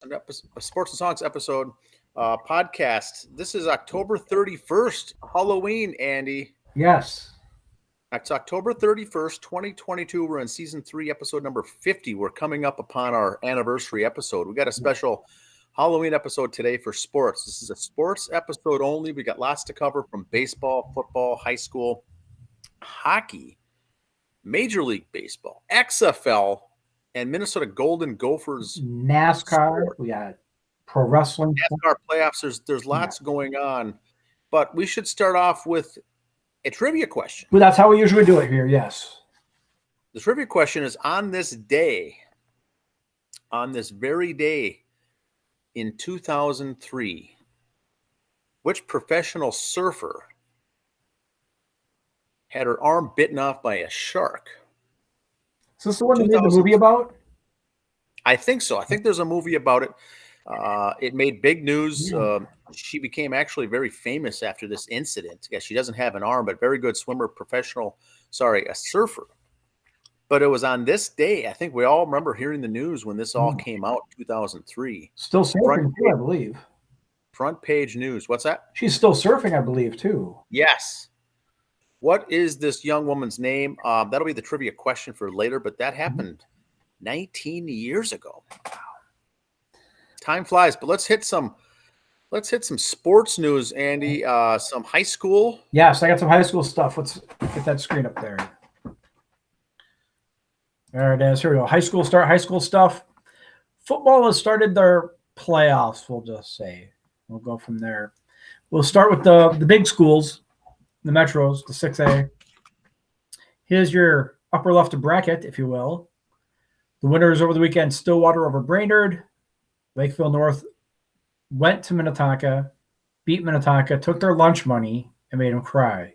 a Sports and Songs episode podcast. This is October 31st, Halloween, Andy. Yes. It's October 31st, 2022. We're in season 3, episode number 50. We're coming up upon our anniversary episode. We got a special Halloween episode today for sports. This is a sports episode only. We got lots to cover from baseball, football, high school, hockey, Major League Baseball, XFL, and Minnesota Golden Gophers. NASCAR. We got pro wrestling. NASCAR playoffs. There's lots going on. But we should start off with a trivia question. Well, that's how we usually do it here, yes. The trivia question is, on this very day in 2003, which professional surfer had her arm bitten off by a shark? Is this the one they made the movie about? I think so. I think there's a movie about it. It made big news. She became actually very famous after this incident. Yeah, she doesn't have an arm, but very good swimmer, a surfer. But it was on this day. I think we all remember hearing the news when this all came out, 2003. Still surfing too, I believe. Front page news. What's that? She's still surfing, I believe, too. Yes. What is this young woman's name? That'll be the trivia question for later, but that happened 19 years ago. Wow. Time flies, but let's hit some sports news, Andy. Some high school. Yes, I got some high school stuff. Let's get that screen up there. There it is. Here we go. High school stuff. Football has started their playoffs, we'll just say. We'll go from there. We'll start with the big schools, the Metros, the 6A. Here's your upper left bracket, if you will. The winners over the weekend: Stillwater over Brainerd. Lakeville North went to Minnetonka, beat Minnetonka, took their lunch money, and made them cry.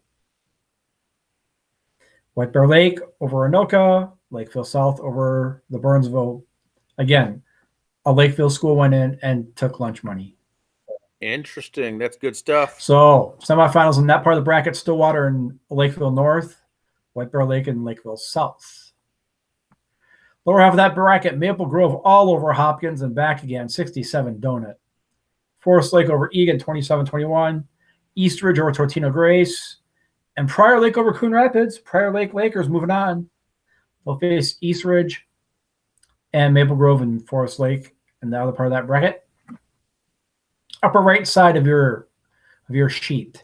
White Bear Lake over Anoka. Lakeville South over the Burnsville. Again, a Lakeville school went in and took lunch money. Interesting. That's good stuff. So, semifinals in that part of the bracket: Stillwater and Lakeville North, White Bear Lake and Lakeville South. Lower half of that bracket: Maple Grove all over Hopkins and back again, 67 donut. Forest Lake over Egan, 27-21. Eastridge over Tortino Grace. And Prior Lake over Coon Rapids. Prior Lake Lakers moving on. They'll face Eastridge and Maple Grove and Forest Lake in the other part of that bracket. Upper right side of your sheet: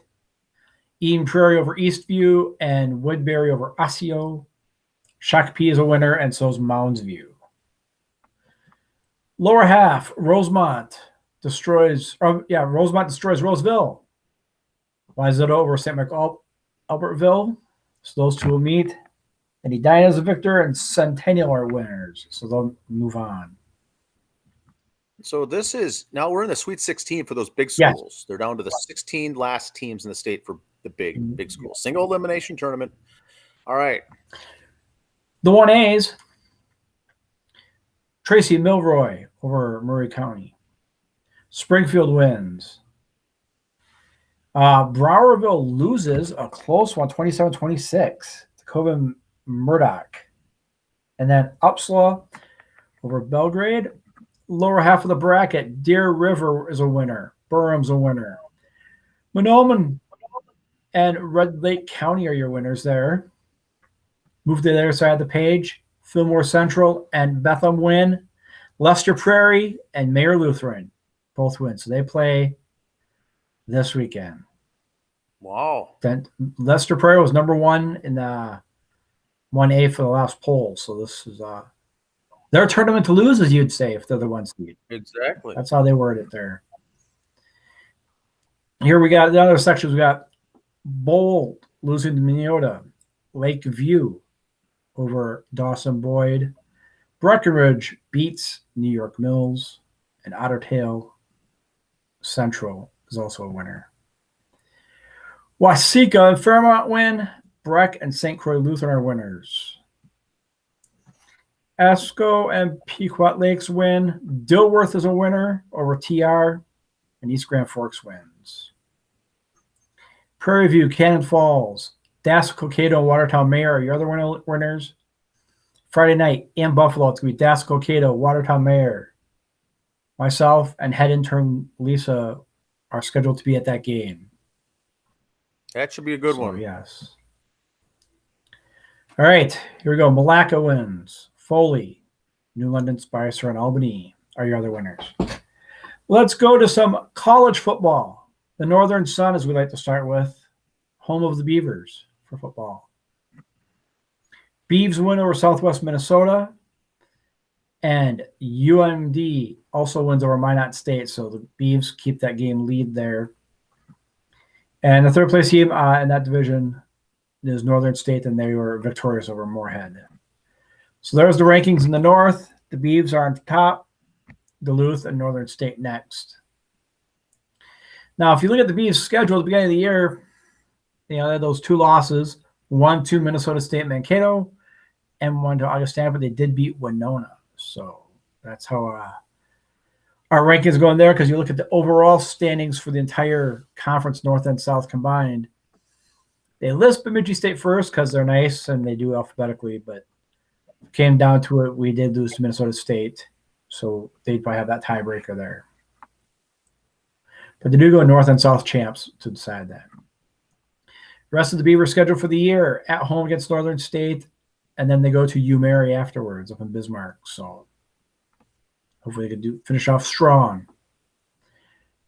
Eden Prairie over Eastview and Woodbury over Osseo. Shakopee is a winner, and so is Mounds View. Lower half: Rosemont destroys Roseville. Wayzata over St. Michael Albertville. So those two will meet. And Edina is a victor, and Centennial are winners. So they'll move on. So this is now we're in the Sweet 16 for those big schools. Yes. They're down to the 16 last teams in the state for the big schools. Single elimination tournament. All right. The 1As: Tracy Milroy over Murray County. Springfield wins. Browerville loses a close one, 27-26. to Coven Murdoch. And then Upsala over Belgrade. Lower half of the bracket: Deer River is a winner. Burham's a winner. Mahnomen and Red Lake County are your winners there. Move to the other side of the page: Fillmore Central and Bethlehem win. Lester Prairie and Mayor Lutheran both win. So they play this weekend. Wow. Then Lester Prairie was number one in the 1A for the last poll. So this is their tournament to lose, as you'd say, if they're the one seed. Exactly. That's how they word it there. Here we got the other sections. We got Bold losing to Minnesota. Lakeview over Dawson Boyd. Breckenridge beats New York Mills. And Otter Tail Central is also a winner. Waseca and Fairmont win. Breck and St. Croix Lutheran are winners. Esco and Pequot Lakes win. Dilworth is a winner over TR. And East Grand Forks wins. Prairie View, Cannon Falls, Dassel, Cokato, and Watertown Mayor are your other winners. Friday night in Buffalo, it's going to be Dassel, Cokato, Watertown Mayor. myself, and head intern Lisa are scheduled to be at that game. That should be a good one. Yes. All right, here we go. Malacca wins. Foley, New London, Spicer, and Albany are your other winners. Let's go to some college football. The Northern Sun, as we like to start with, home of the Beavers for football. Beavs win over Southwest Minnesota, and UMD also wins over Minot State, so the Beavs keep that game lead there. And the third place team in that division is Northern State, and they were victorious over Moorhead. So there's the rankings in the North. The Beavs are on top, Duluth and Northern State next. Now, if you look at the Beavs' schedule at the beginning of the year, they had those 2 losses, 1 to Minnesota State Mankato, and 1 to Augustana, but they did beat Winona. So that's how our rankings go in there, because you look at the overall standings for the entire conference, North and South combined. They list Bemidji State first because they're nice and they do alphabetically, but came down to it, we did lose to Minnesota State, so they'd probably have that tiebreaker there. But they do go North and South champs to decide that. The rest of the Beaver schedule for the year, at home against Northern State, and then they go to UMary afterwards up in Bismarck. So hopefully they can finish off strong.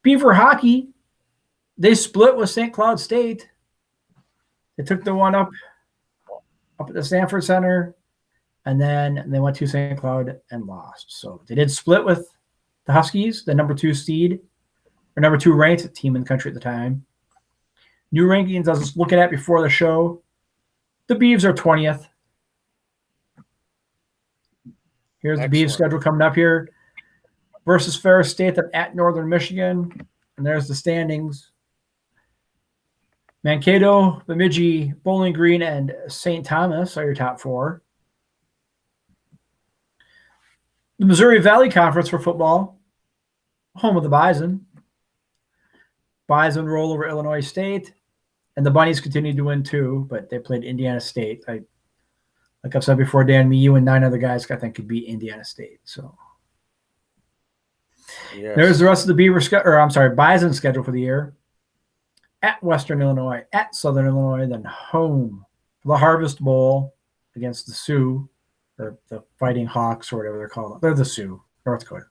Beaver hockey, they split with St. Cloud State. They took the one up at the Stanford Center, and then they went to St. Cloud and lost. So they did split with the Huskies, the number 2 seed, or number 2 ranked team in the country at the time. New rankings I was looking at before the show. The Beavs are 20th. Here's the Beavs schedule coming up here. Versus Ferris State at Northern Michigan. And there's the standings. Mankato, Bemidji, Bowling Green, and St. Thomas are your top 4. The Missouri Valley Conference for football, home of the Bison. Bison roll over Illinois State, and the Bunnies continued to win too, but they played Indiana State. Like I've said before, Dan, you and 9 other guys I think could beat Indiana State. So yes. There's the rest of the Bison schedule for the year. At Western Illinois, at Southern Illinois, then home for the Harvest Bowl against the Sioux, or the Fighting Hawks, or whatever they're called. They're the Sioux, North Dakota.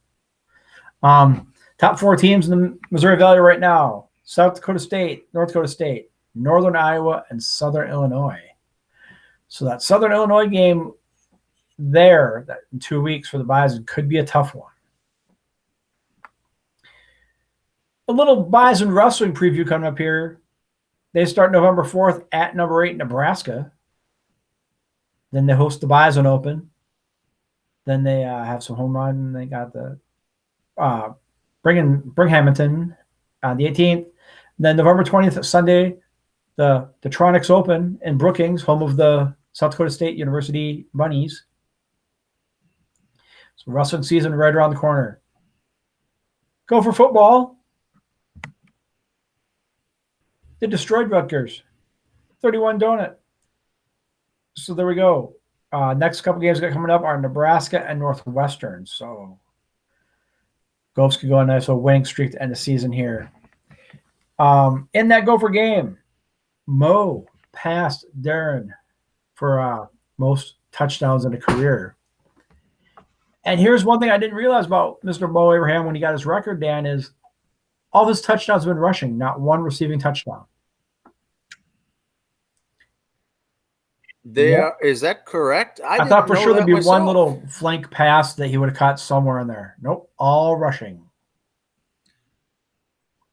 Top 4 teams in the Missouri Valley right now: South Dakota State, North Dakota State, Northern Iowa, and Southern Illinois. So that Southern Illinois game there in 2 weeks for the Bison could be a tough one. A little Bison wrestling preview coming up here. They start November 4th at number 8, Nebraska. Then they host the Bison Open. Then they have some home run. They got the bring Hamilton on the 18th. Then November 20th, Sunday, the Tronics Open in Brookings, home of the South Dakota State University Bunnies. So wrestling season right around the corner. Gopher football. They destroyed Rutgers. 31 donut. So there we go. Next couple games coming up are Nebraska and Northwestern. So Gophers could go on a nice little winning streak to end the season here. In that Gopher game, Mo passed Darren for most touchdowns in a career. And here's one thing I didn't realize about Mr. Mo Ibrahim when he got his record, Dan, is all of his touchdowns have been rushing, not one receiving touchdown. Is that correct? I thought for sure there'd be one little flank pass that he would have caught somewhere in there. Nope, all rushing.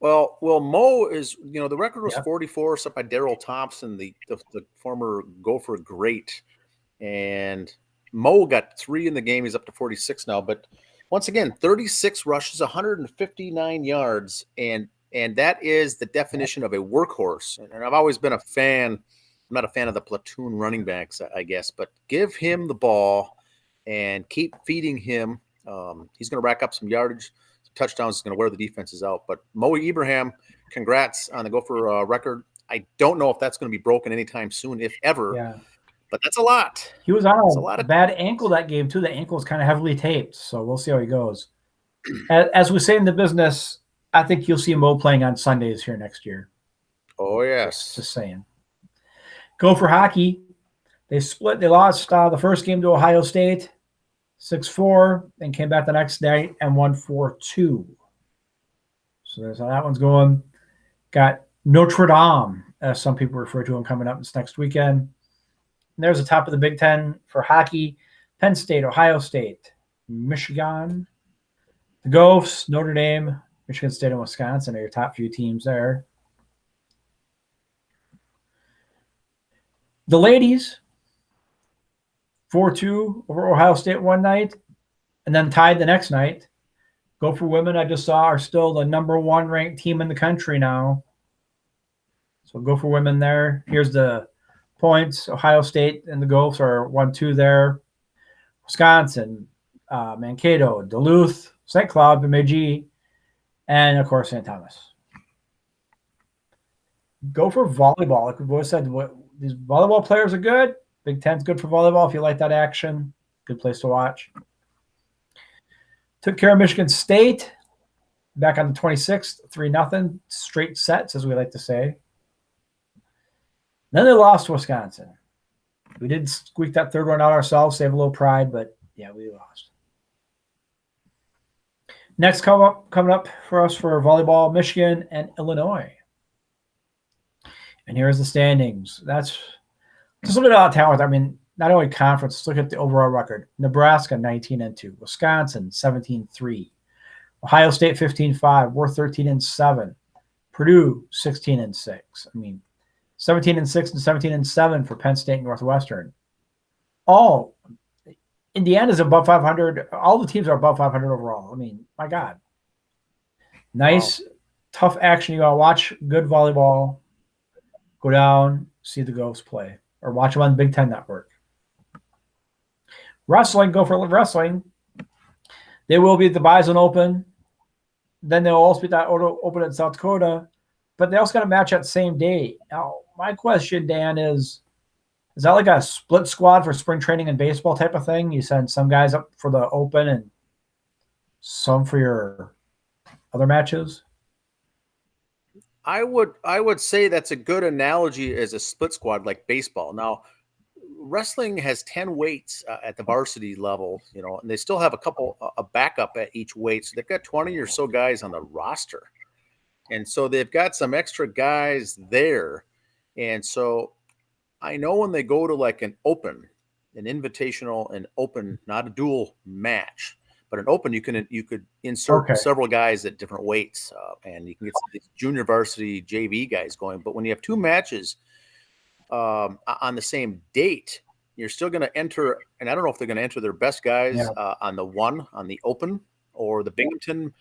Well, Mo is, the record was 44, set by Darryl Thompson, the former Gopher great. And Mo got 3 in the game. He's up to 46 now. But once again, 36 rushes, 159 yards. And that is the definition of a workhorse. And I've always been a fan. I'm not a fan of the platoon running backs, I guess. But give him the ball and keep feeding him. He's going to rack up some yardage. Touchdowns is going to wear the defenses out. But Mo Ibrahim, congrats on the Gopher record. I don't know if that's going to be broken anytime soon, if ever. Yeah. But that's a lot. He was on a bad ankle that game, too. The ankle was kind of heavily taped, so we'll see how he goes. As we say in the business, I think you'll see Mo playing on Sundays here next year. Oh, yes. Just saying. Gopher hockey. They split. They lost the first game to Ohio State, 6-4, and came back the next night and won 4-2. So there's how that one's going. Got Notre Dame, as some people refer to them, coming up this next weekend. And there's the top of the Big Ten for hockey. Penn State, Ohio State, Michigan, the Gophers, Notre Dame, Michigan State, and Wisconsin are your top few teams there. The ladies, 4-2 over Ohio State one night, and then tied the next night. Gopher women, I just saw, are still the number 1 ranked team in the country now. So Gopher women there. Here's the points. Ohio State and the Gophers are 1-2 there. Wisconsin, Mankato, Duluth, St. Cloud, Bemidji, and, of course, St. Thomas. Gopher volleyball. Like we've always said, these volleyball players are good. Big Ten's good for volleyball if you like that action. Good place to watch. Took care of Michigan State back on the 26th, 3-0, straight sets, as we like to say. Then they lost to Wisconsin. We did squeak that third one out ourselves, save a little pride, but yeah, we lost. Next coming up for us for volleyball, Michigan and Illinois. And here's the standings. That's just look at all the talent. I mean, not only conference, let's look at the overall record. Nebraska 19-2, Wisconsin 17-3, Ohio State 15-5, we're 13-7, Purdue 16-6. I mean, 17-6 and 17-7 for Penn State and Northwestern. All Indiana's above 500. All the teams are above 500 overall. I mean, my God. Nice, tough action. You got to watch good volleyball. Go down, see the Gophers play, or watch them on the Big Ten Network. Wrestling, Gopher wrestling. They will be at the Bison Open. Then they'll also be at that Open in South Dakota. But they also got a match that same day. Now, my question, Dan, is that like a split squad for spring training and baseball type of thing? You send some guys up for the Open and some for your other matches? I would say that's a good analogy as a split squad like baseball. Now, wrestling has 10 weights at the varsity level, and they still have a backup at each weight. So they've got 20 or so guys on the roster. And so they've got some extra guys there. And so I know when they go to like an open, an invitational, an open, not a dual match, but an open, you could insert several guys at different weights, and you can get some junior varsity JV guys going. But when you have two matches on the same date, you're still going to enter, and I don't know if they're going to enter their best guys on the open, or the Binghamton.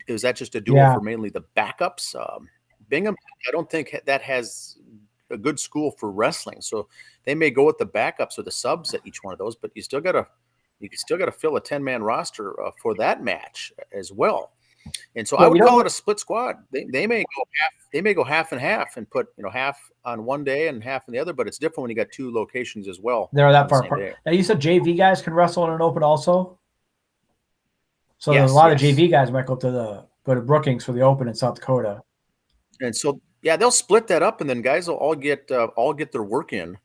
Is that just a duel for mainly the backups? Binghamton, I don't think that has a good school for wrestling, so they may go with the backups or the subs at each one of those. But you still got to fill a 10-man roster for that match as well. And so I would call it a split squad. They may go half and half and put half on one day and half on the other, but it's different when you got two locations as well. They're that far apart. Now you said JV guys can wrestle in an open also. So a lot of JV guys might go to Brookings for the open in South Dakota. And so they'll split that up, and then guys will all get their work in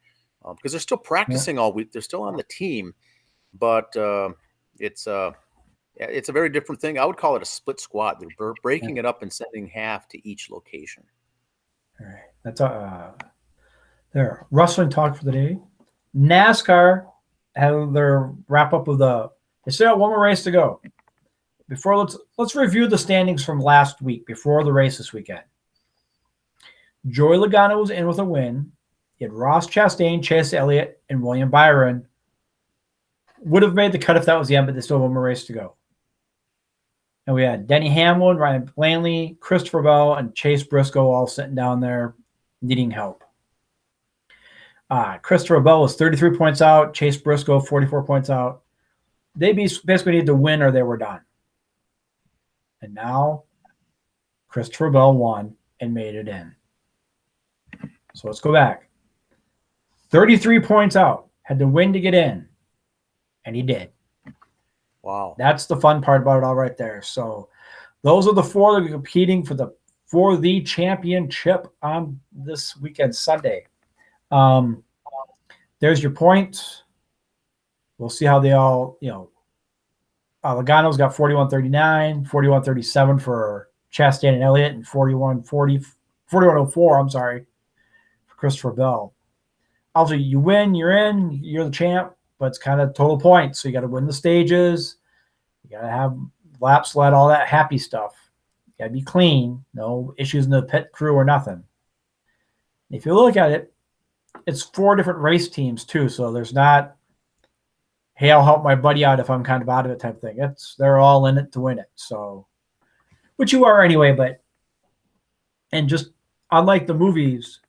because they're still practicing all week. They're still on the team, but it's a very different thing. I would call it a split squad. They're breaking it up and sending half to each location. All right, that's there. Wrestling talk for the day. NASCAR had their wrap up of they still got one more race to go. Before let's review the standings from last week before the race this weekend. Joey Logano was in with a win. You had Ross Chastain, Chase Elliott, and William Byron. Would have made the cut if that was the end, but there's still one more race to go. And we had Denny Hamlin, Ryan Blaney, Christopher Bell, and Chase Briscoe all sitting down there needing help. Christopher Bell was 33 points out. Chase Briscoe, 44 points out. They basically needed to win or they were done. And now Christopher Bell won and made it in. So let's go back. 33 points out. Had to win to get in. And he did. Wow. That's the fun part about it all right there. So those are the four that are competing for the championship on this weekend, Sunday. There's your points. We'll see how they all, Logano's got 41-39, 41-37 for Chastain and Elliott, and 41-04, I'm sorry, for Christopher Bell. Also, you win, you're in, you're the champ, but it's kind of total points. So you got to win the stages. You got to have lap sled, all that happy stuff. You got to be clean, no issues in the pit crew or nothing. If you look at it, it's 4 different race teams too. So there's not, hey, I'll help my buddy out if I'm kind of out of it type of thing. They're all in it to win it. So, which you are anyway, and just unlike the movies,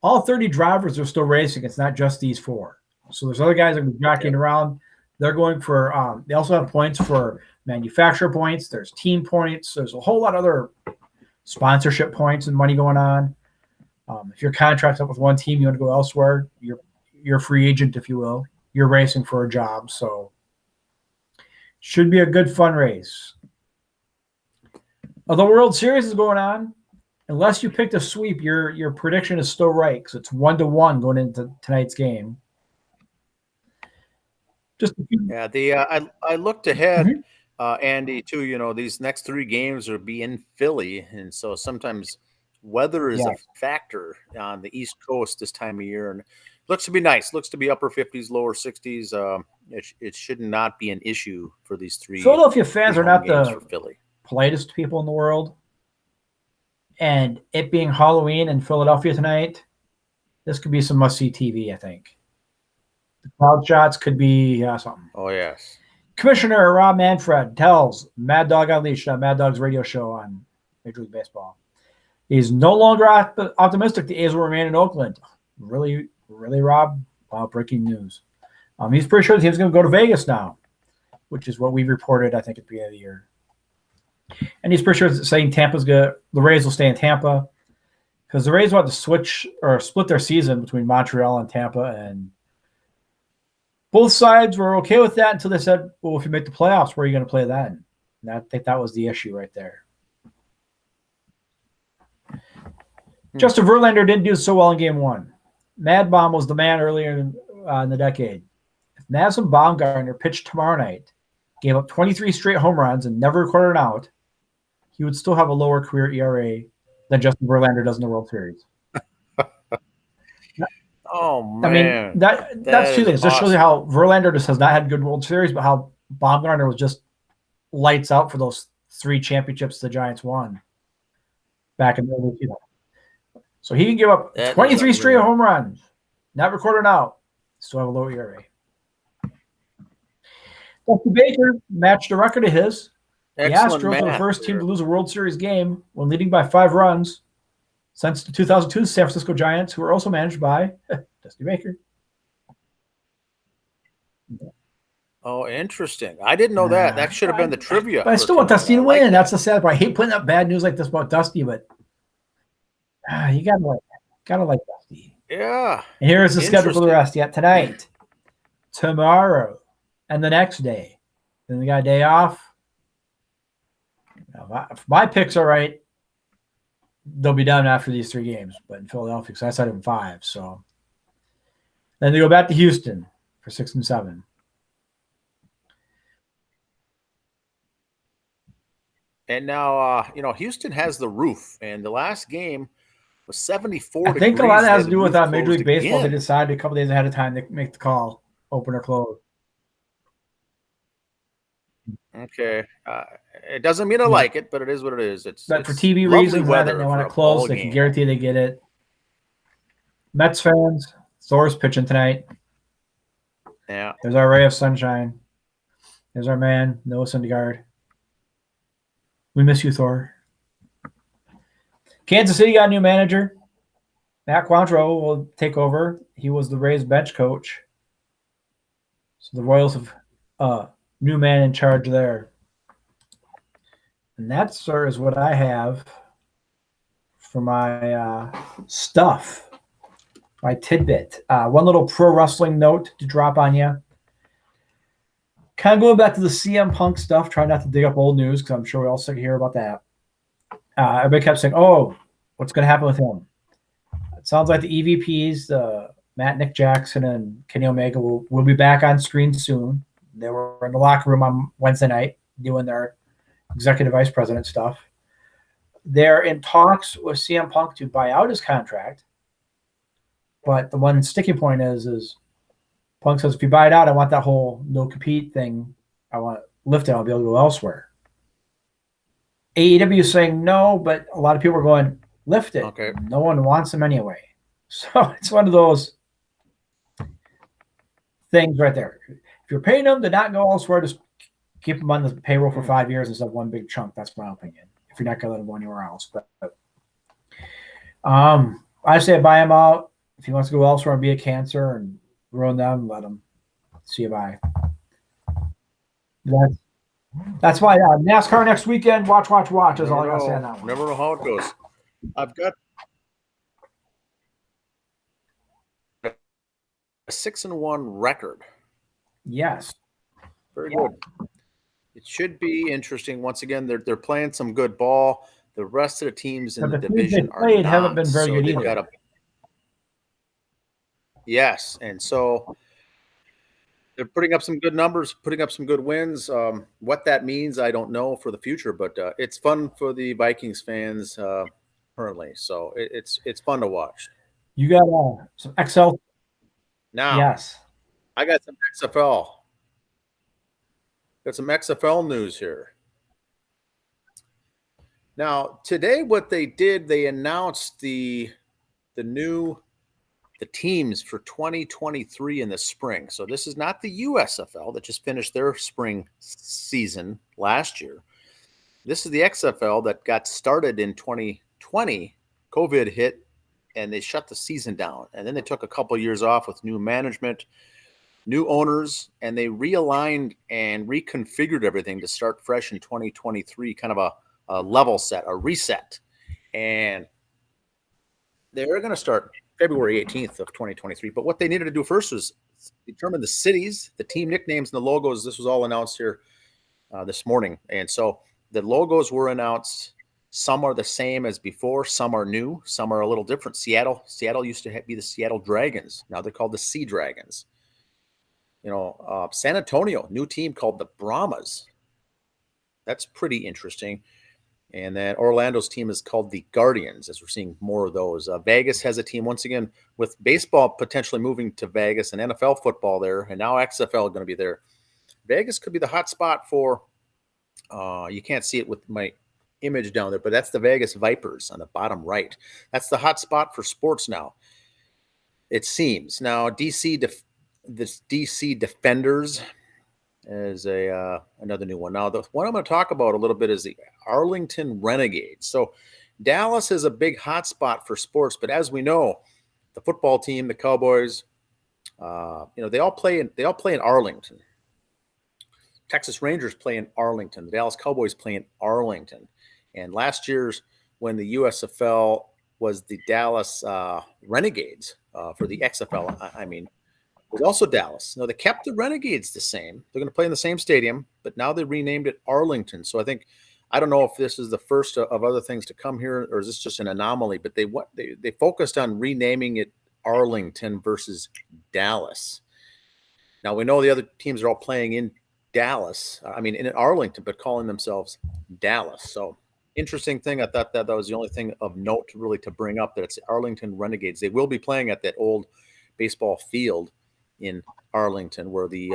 all 30 drivers are still racing. It's not just these 4. So there's other guys that are jockeying around. They're going for, they also have points for manufacturer points. There's team points. There's a whole lot of other sponsorship points and money going on. If you're contracted up with one team, you want to go elsewhere, you're a free agent, if you will. You're racing for a job. So should be a good fun race. The World Series is going on. Unless you picked a sweep, your prediction is still right because it's 1-1 going into tonight's game. I looked ahead, Andy, too. These next 3 games will be in Philly, and so sometimes weather is a factor on the East Coast this time of year, and it looks to be nice. Looks to be upper 50s, lower 60s. It should not be an issue for these 3. Philadelphia fans are not the Philly. politest people in the world. And it being Halloween in Philadelphia tonight, this could be some must-see TV, I think. The crowd shots could be something. Oh, yes. Commissioner Rob Manfred tells Mad Dog Unleashed on Mad Dog's radio show on Major League Baseball. He's no longer optimistic the A's will remain in Oakland. Really, really, Rob? Wow, breaking news. He's pretty sure the team's going to go to Vegas now, which is what we reported, I think, at the beginning of the year. And he's pretty sure it's saying the Rays will stay in Tampa because the Rays want to switch or split their season between Montreal and Tampa. And both sides were okay with that until they said, well, if you make the playoffs, where are you going to play then? And I think that was the issue right there. Justin Verlander didn't do so well in Game 1. Mad Bomb was the man earlier in the decade. If Madison Bumgarner pitched tomorrow night, gave up 23 straight home runs, and never recorded an out, he would still have a lower career ERA than Justin Verlander does in the World Series. Oh, man. I mean, that's 2 things. This shows you how Verlander just has not had good World Series, but how Bumgarner was just lights out for those 3 championships the Giants won back in the early 2000s. So he can give up 23 straight home runs, not record an out, still have a low ERA. Dusty Baker matched a record of his. Excellent. The Astros were the first team to lose a World Series game when leading by 5 runs since the 2002 San Francisco Giants, who were also managed by Dusty Baker. Oh, interesting. I didn't know that. That should have been the trivia. But I still want Dusty to win. That's the sad part. I hate putting up bad news like this about Dusty, but you gotta like Dusty. Yeah. And here's the schedule for the rest. Yeah, tonight, tomorrow, and the next day. Then they got a day off. Now, if my picks are right, they'll be done after these 3 games. But in Philadelphia, because I said them 5. So then they go back to Houston for 6 and 7. And now, Houston has the roof, and the last game was 74 I think a lot of that has to do with Major League Baseball. They decided a couple days ahead of time to make the call, open or close. Okay. It doesn't mean I like it, but it is what it is. But for TV reasons, they want to close. They can guarantee they get it. Mets fans, Thor's pitching tonight. Yeah. There's our ray of sunshine. There's our man, Noah Syndergaard. We miss you, Thor. Kansas City got a new manager. Matt Quantrill will take over. He was the Rays bench coach. So the Royals have new man in charge there. And that, sir, is what I have for my stuff, my tidbit. One little pro wrestling note to drop on you. kind of going back to the CM Punk stuff, trying not to dig up old news because I'm sure we all sick to hear about that. Everybody kept saying, "Oh, what's going to happen with him?" It sounds like the EVPs, Matt, Nick Jackson, and Kenny Omega will be back on screen soon. They were in the locker room on Wednesday night doing their executive vice president stuff. They're in talks with CM Punk to buy out his contract, but the one sticking point is Punk says, if you buy it out, I want that whole no compete thing. I want it lifted. I'll be able to go elsewhere. AEW is saying no, but a lot of people are going, lift it. Okay. No one wants him anyway. So it's one of those things right there. If you're paying them to not go elsewhere, just keep them on the payroll for 5 years instead of one big chunk. That's my opinion. If you're not going to let him go anywhere else. But I say buy him out. If he wants to go elsewhere and be a cancer and ruin them, let him. See you bye. That's why NASCAR next weekend. Watch is all I got to say on that one. Never know how it goes. I've got a 6-1 record. Yes. Very good. It should be interesting. Once again, they're playing some good ball. The rest of the teams in the division haven't been very good either. Yes, and so they're putting up some good numbers, putting up some good wins. What that means, I don't know for the future, but it's fun for the Vikings fans currently. So it's fun to watch. You got some XL. Now, yes, I got some XFL. Got some XFL news here. Now, today, what they did, they announced the teams for 2023 in the spring. So this is not the USFL that just finished their spring season last year. This is the XFL that got started in 2020. COVID hit, and they shut the season down. And then they took a couple of years off with new management, new owners, and they realigned and reconfigured everything to start fresh in 2023, kind of a level set, a reset. And they're going to start February 18th of 2023. But what they needed to do first was determine the cities, the team nicknames, and the logos. This was all announced here this morning. And so the logos were announced. Some are the same as before. Some are new. Some are a little different. Seattle used to be the Seattle Dragons. Now they're called the Sea Dragons. San Antonio, new team called the Brahmas. That's pretty interesting. And then Orlando's team is called the Guardians, as we're seeing more of those. Vegas has a team, once again, with baseball potentially moving to Vegas and NFL football there, and now XFL going to be there. Vegas could be the hot spot for, you can't see it with my image down there, but that's the Vegas Vipers on the bottom right. That's the hot spot for sports now, it seems. Now, DC Defenders is another new one. Now, the one I'm going to talk about a little bit is the Arlington Renegades. So Dallas is a big hotspot for sports, but as we know, the football team, the Cowboys, they all play in Arlington. Texas Rangers play in Arlington. The Dallas Cowboys play in Arlington. And last year's, when the USFL was the Dallas Renegades for the XFL, it was also Dallas. No, they kept the Renegades the same. They're going to play in the same stadium, but now they renamed it Arlington. So I don't know if this is the first of other things to come here, or is this just an anomaly? But they focused on renaming it Arlington versus Dallas. Now we know the other teams are all playing in Dallas. In Arlington, but calling themselves Dallas. So interesting thing. I thought that was the only thing of note really to bring up, that it's the Arlington Renegades. They will be playing at that old baseball field in Arlington, where the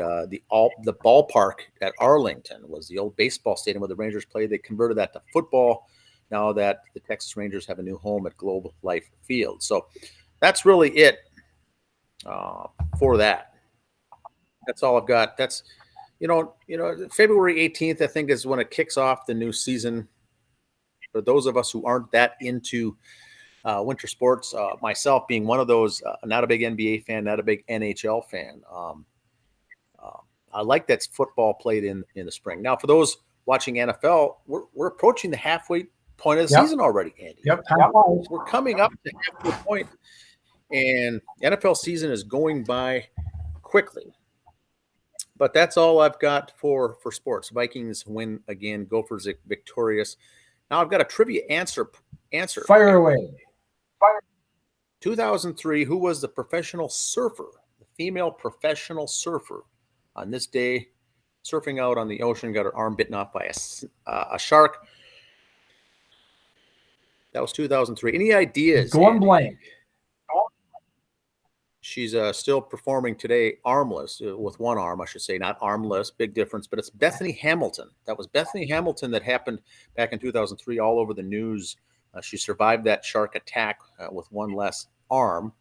ballpark at Arlington was the old baseball stadium where the Rangers played. They converted that to football now that the Texas Rangers have a new home at Globe Life Field. So that's really it for that. That's all I've got. That's February 18th, I think, is when it kicks off the new season. For those of us who aren't that into winter sports, myself being one of those, not a big NBA fan, not a big NHL fan. I like that football played in the spring. Now, for those watching NFL, we're approaching the halfway point of the season already, Andy. Yep. We're coming up to the halfway point, and NFL season is going by quickly. But that's all I've got for sports. Vikings win again. Gophers victorious. Now I've got a trivia answer. Fire away. 2003, who was the professional surfer, the female professional surfer on this day, surfing out on the ocean, got her arm bitten off by a shark? That was 2003. Any ideas? Going blank. She's still performing today, armless, with one arm, I should say, not armless, big difference, but it's Bethany Hamilton. That was Bethany Hamilton that happened back in 2003, all over the news. She survived that shark attack with one less arm.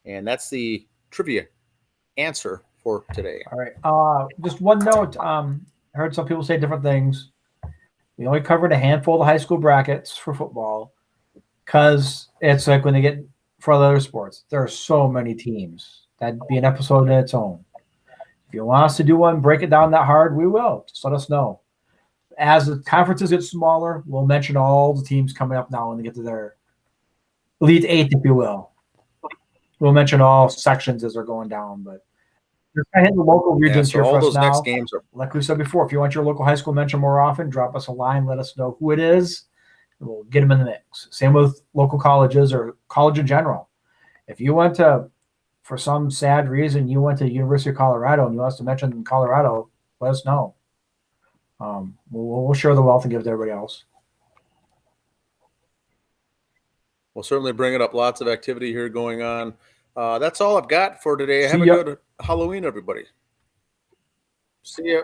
And that's the trivia answer for today. All right. Just one note. I heard some people say different things. We only covered a handful of the high school brackets for football because it's like when they get for other sports, there are so many teams. That'd be an episode in its own. If you want us to do one, break it down that hard, we will. Just let us know. As the conferences get smaller, we'll mention all the teams coming up now when they get to their Elite Eight, if you will. We'll mention all sections as they're going down, but just kind of hit the local regions so here all for us those now. next games are, like we said before, if you want your local high school mentioned more often, drop us a line, let us know who it is, and we'll get them in the mix. Same with local colleges or college in general. If you went to, for some sad reason, you went to University of Colorado and you want us to mention Colorado, let us know. We'll share the wealth and give it to everybody else. We'll certainly bring it up. Lots of activity here going on. That's all I've got for today. See Have a ya. good Halloween, everybody. See ya.